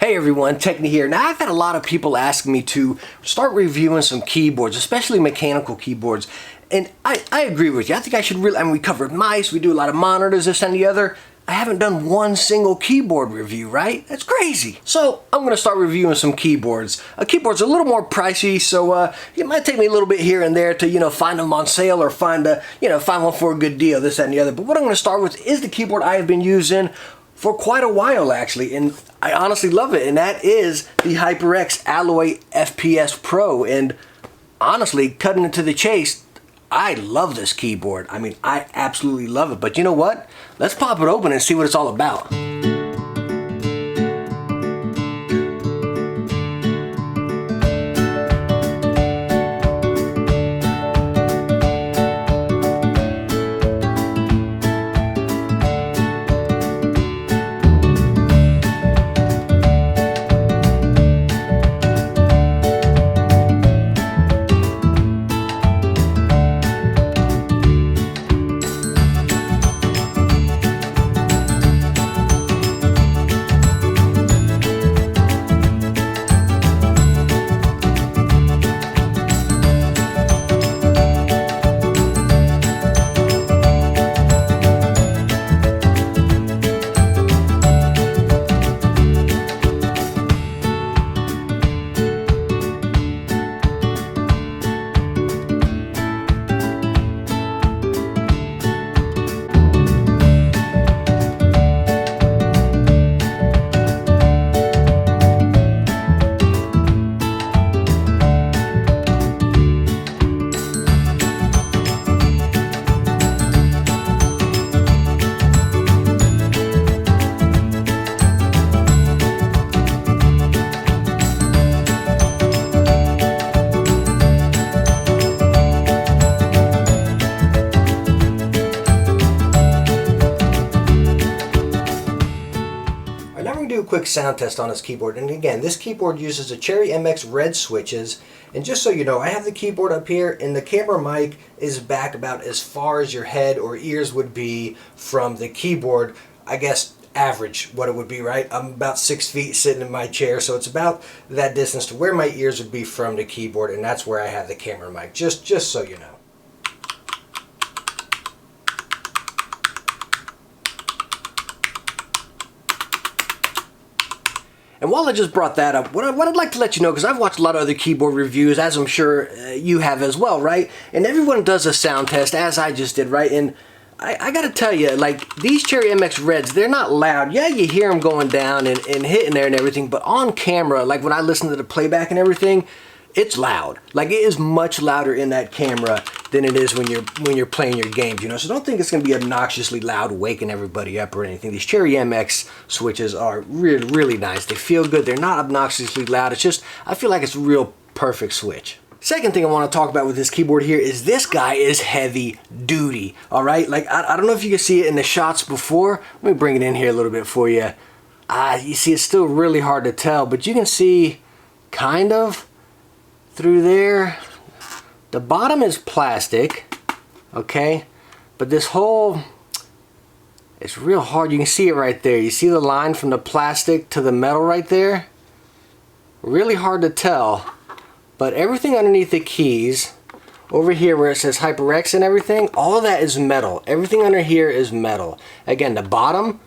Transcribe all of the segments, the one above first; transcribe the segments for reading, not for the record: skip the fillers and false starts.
Hey everyone, Techni here. Now I've had a lot of people asking me to start reviewing some keyboards, especially mechanical keyboards. And I agree with you. I think I should really, we covered mice, we do a lot of monitors, this and the other. I haven't done one single keyboard review, right? That's crazy. So I'm gonna start reviewing some keyboards. A keyboard's a little more pricey, so it might take me a little bit here and there to, find them on sale or find one for a good deal, this and the other. But what I'm gonna start with is the keyboard I have been using for quite a while actually, and I honestly love it, and that is the HyperX Alloy FPS Pro. And honestly, cutting it to the chase, I love this keyboard. I absolutely love it. But you know what? Let's pop it open and see what it's all about. Quick sound test on this keyboard. And again, this keyboard uses a Cherry MX red switches, and just so you know, I have the keyboard up here and the camera mic is back about as far as your head or ears would be from the keyboard. I guess average what it would be, right? I'm about 6 feet sitting in my chair, so it's about that distance to where my ears would be from the keyboard, and that's where I have the camera mic, just so you know. And while I just brought that up, what I'd like to let you know, because I've watched a lot of other keyboard reviews, as I'm sure you have as well, right? And everyone does a sound test, as I just did, right? And I gotta tell you, like, these Cherry MX Reds, they're not loud. Yeah, you hear them going down and hitting there and everything, but on camera, like when I listen to the playback and everything, it's loud. Like, it is much louder in that camera than it is when you're playing your games, So don't think it's gonna be obnoxiously loud, waking everybody up or anything. These Cherry MX switches are really, really nice. They feel good. They're not obnoxiously loud. It's just, I feel like it's a real perfect switch. Second thing I want to talk about with this keyboard here is this guy is heavy duty, all right? Like, I don't know if you can see it in the shots before. Let me bring it in here a little bit for you. You see, it's still really hard to tell, but you can see kind of through there. The bottom is plastic, okay? But this whole, it's real hard. You can see it right there. You see the line from the plastic to the metal right there? Really hard to tell. But everything underneath the keys, over here where it says HyperX and everything, all of that is metal. Everything under here is metal. Again, the bottom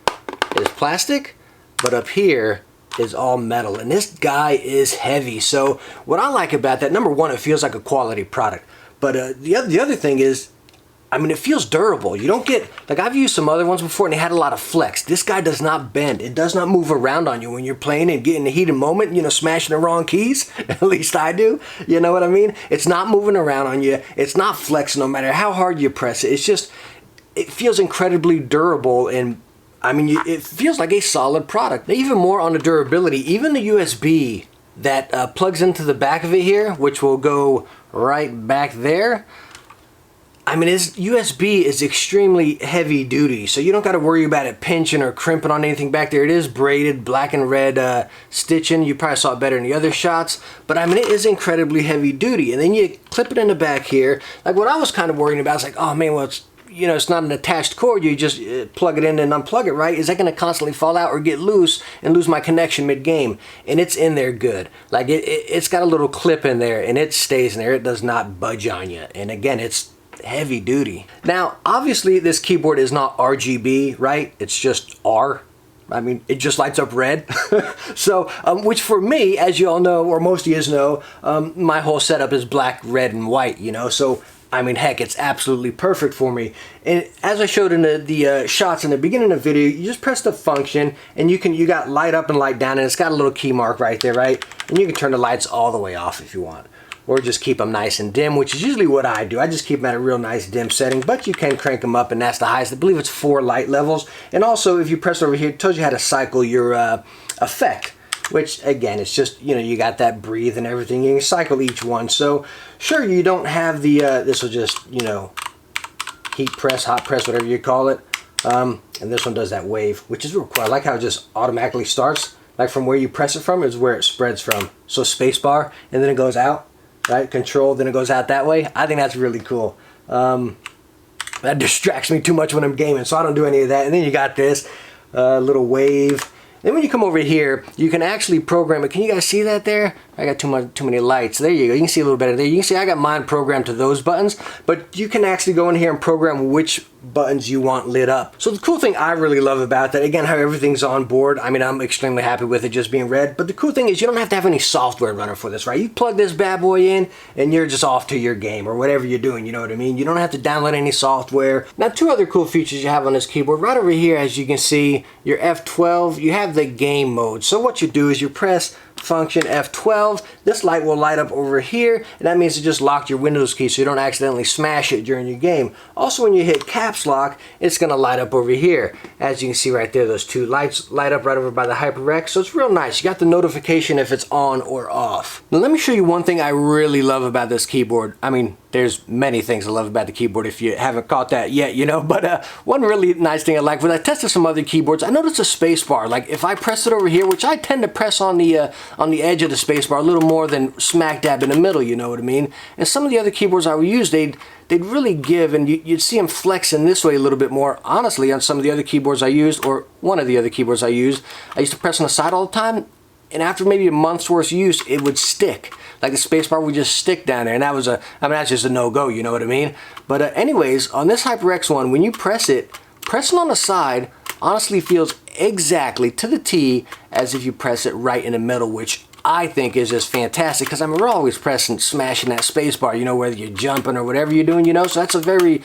is plastic, but up here is all metal, and this guy is heavy. So what I like about that, number one, it feels like a quality product, but the other thing is, it feels durable. You don't get, like, I've used some other ones before and they had a lot of flex. This guy does not bend. It does not move around on you when you're playing and getting the heated moment, smashing the wrong keys. At least I do. You know what I mean? It's not moving around on you. It's not flexing no matter how hard you press it. It's just, it feels incredibly durable, and it feels like a solid product. Even more on the durability, even the USB that plugs into the back of it here, which will go right back there, This USB is extremely heavy duty, so you don't got to worry about it pinching or crimping on anything back there. It is braided, black and red stitching. You probably saw it better in the other shots, but it is incredibly heavy duty. And then you clip it in the back here. Like what I was kind of worrying about is like, oh man, well, it's, you know, it's not an attached cord, you just plug it in and unplug it, right? Is that going to constantly fall out or get loose and lose my connection mid-game? And it's in there good. Like it's got a little clip in there and it stays in there. It does not budge on you. And again, it's heavy duty. Now, obviously this keyboard is not RGB, right? It's just R. I mean, it just lights up red. So, which for me, as you all know, or most of you know, my whole setup is black, red, and white, you know? So, I mean, heck, it's absolutely perfect for me. And as I showed in the shots in the beginning of the video, you just press the function, and you got light up and light down, and it's got a little key mark right there, right? And you can turn the lights all the way off if you want. Or just keep them nice and dim, which is usually what I do. I just keep them at a real nice dim setting, but you can crank them up, and that's the highest. I believe it's 4 light levels. And also, if you press over here, it tells you how to cycle your effect, which, again, it's just, you know, you got that breathe and everything. You can cycle each one. So, sure, you don't have the, this will just, you know, heat press, hot press, whatever you call it. And this one does that wave, which is real cool. I like how it just automatically starts. Like from where you press it from is where it spreads from. So, spacebar, and then it goes out. Right, control, then it goes out that way. I think that's really cool. That distracts me too much when I'm gaming, so I don't do any of that. And then you got this little wave. Then when you come over here, you can actually program it. Can you guys see that there? I got too many lights. There you go. You can see a little better there. You can see I got mine programmed to those buttons, but you can actually go in here and program which buttons you want lit up. So the cool thing I really love about that, again, how everything's on board. I mean, I'm extremely happy with it just being red, but the cool thing is you don't have to have any software runner for this, right? You plug this bad boy in and you're just off to your game or whatever you're doing, you know what I mean? You don't have to download any software. Now, 2 other cool features you have on this keyboard. Right over here, as you can see, your F12, you have the game mode. So what you do is you press function F12, this light will light up over here, and that means it just locked your Windows key so you don't accidentally smash it during your game. Also, when you hit caps lock, it's going to light up over here. As you can see right there, those 2 lights light up right over by the HyperX, so it's real nice. You got the notification if it's on or off. Now let me show you one thing I really love about this keyboard. I mean, there's many things I love about the keyboard if you haven't caught that yet, you know, but one really nice thing I like, when I tested some other keyboards, I noticed a space bar. Like if I press it over here, which I tend to press on the edge of the space bar a little more than smack dab in the middle, you know what I mean? And some of the other keyboards I would use, they'd really give, and you'd see them flexing this way a little bit more. Honestly, on some of the other keyboards I used, or one of the other keyboards I used to press on the side all the time, and after maybe a month's worth of use, it would stick. Like the spacebar would just stick down there, and that was that's just a no-go, you know what I mean? But anyways, on this HyperX one, when you press it, pressing on the side honestly feels exactly to the T as if you press it right in the middle, which I think is just fantastic, because I mean, we're always smashing that spacebar, you know, whether you're jumping or whatever you're doing, you know, so that's a very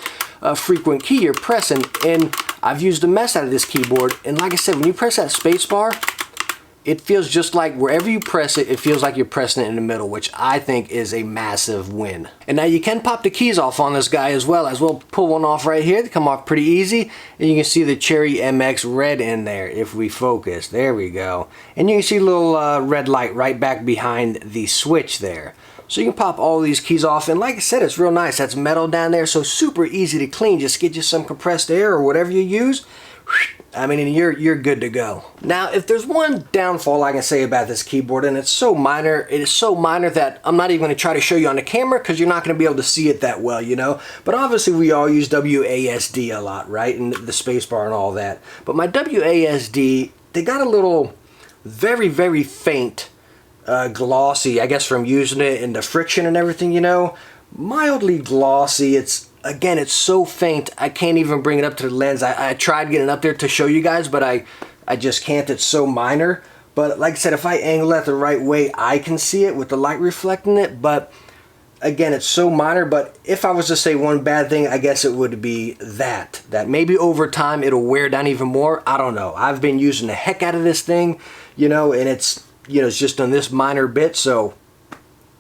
frequent key you're pressing, and I've used the mess out of this keyboard, and like I said, when you press that spacebar, it feels just like wherever you press it, it feels like you're pressing it in the middle, which I think is a massive win. And now you can pop the keys off on this guy as well. We'll pull one off right here. They come off pretty easy. And you can see the Cherry MX red in there if we focus. There we go. And you can see a little red light right back behind the switch there. So you can pop all these keys off, and like I said, it's real nice. That's metal down there, so super easy to clean. Just get you some compressed air or whatever you use. I mean, and you're good to go. Now, if there's one downfall I can say about this keyboard, and it's so minor, it is so minor that I'm not even going to try to show you on the camera, because you're not going to be able to see it that well, you know. But obviously, we all use WASD a lot, right? And the spacebar and all that. But my WASD, they got a little very, very faint glossy, I guess, from using it and the friction and everything, you know. Mildly glossy. Again, it's so faint, I can't even bring it up to the lens. I tried getting it up there to show you guys, but I just can't. It's so minor. But like I said, if I angle it the right way, I can see it with the light reflecting it. But again, it's so minor. But if I was to say one bad thing, I guess it would be that maybe over time it'll wear down even more. I don't know. I've been using the heck out of this thing, you know, and it's just on this minor bit. So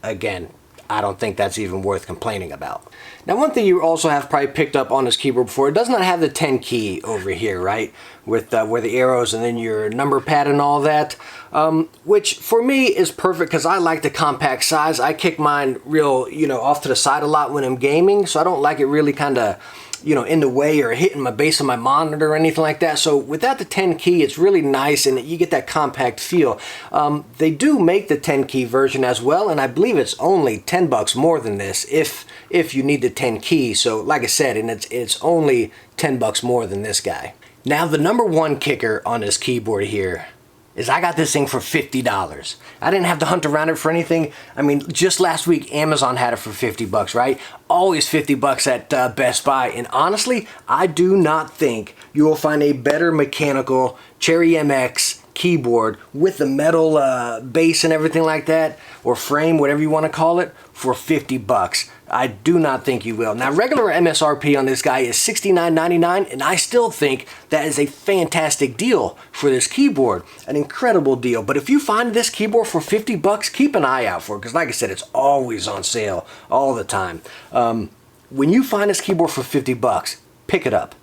again, I don't think that's even worth complaining about. Now, one thing you also have probably picked up on this keyboard before, it does not have the 10 key over here, right? With where the arrows and then your number pad and all that, which for me is perfect because I like the compact size. I kick mine real, off to the side a lot when I'm gaming, so I don't like it really kind of you know, in the way or hitting my base of my monitor or anything like that. So without the 10 key, it's really nice and you get that compact feel. They do make the 10 key version as well, and I believe it's only 10 bucks more than this if you need the 10 key. So like I said, and it's only 10 bucks more than this guy. Now the number one kicker on this keyboard here is I got this thing for $50. I didn't have to hunt around it for anything. I mean, just last week, Amazon had it for 50 bucks, right? Always 50 bucks at Best Buy. And honestly, I do not think you will find a better mechanical Cherry MX keyboard with the metal base and everything like that, or frame, whatever you want to call it, for 50 bucks. I do not think you will. Now, regular MSRP on this guy is $69.99, and I still think that is a fantastic deal for this keyboard. An incredible deal. But if you find this keyboard for 50 bucks, keep an eye out for it, because like I said, it's always on sale all the time. When you find this keyboard for 50 bucks, pick it up.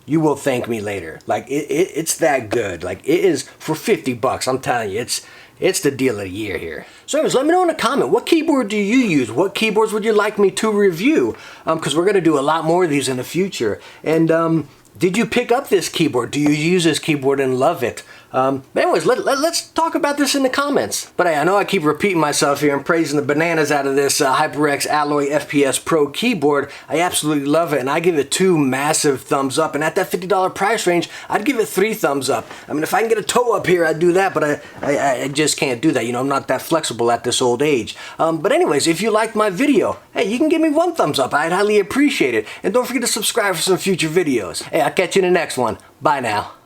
You will thank me later. Like, it's that good. Like, it is for 50 bucks. I'm telling you, it's the deal of the year here. So anyways, let me know in a comment, what keyboard do you use? What keyboards would you like me to review? Because we're going to do a lot more of these in the future. And did you pick up this keyboard? Do you use this keyboard and love it? Anyways, let's talk about this in the comments. But hey, I know I keep repeating myself here and praising the bananas out of this HyperX Alloy FPS Pro keyboard. I absolutely love it, and I give it 2 massive thumbs up. And at that $50 price range, I'd give it 3 thumbs up. I mean, if I can get a toe up here, I'd do that, but I just can't do that. You know, I'm not that flexible at this old age. But anyways, if you liked my video, hey, you can give me 1 thumbs up. I'd highly appreciate it. And don't forget to subscribe for some future videos. Hey, I'll catch you in the next one. Bye now.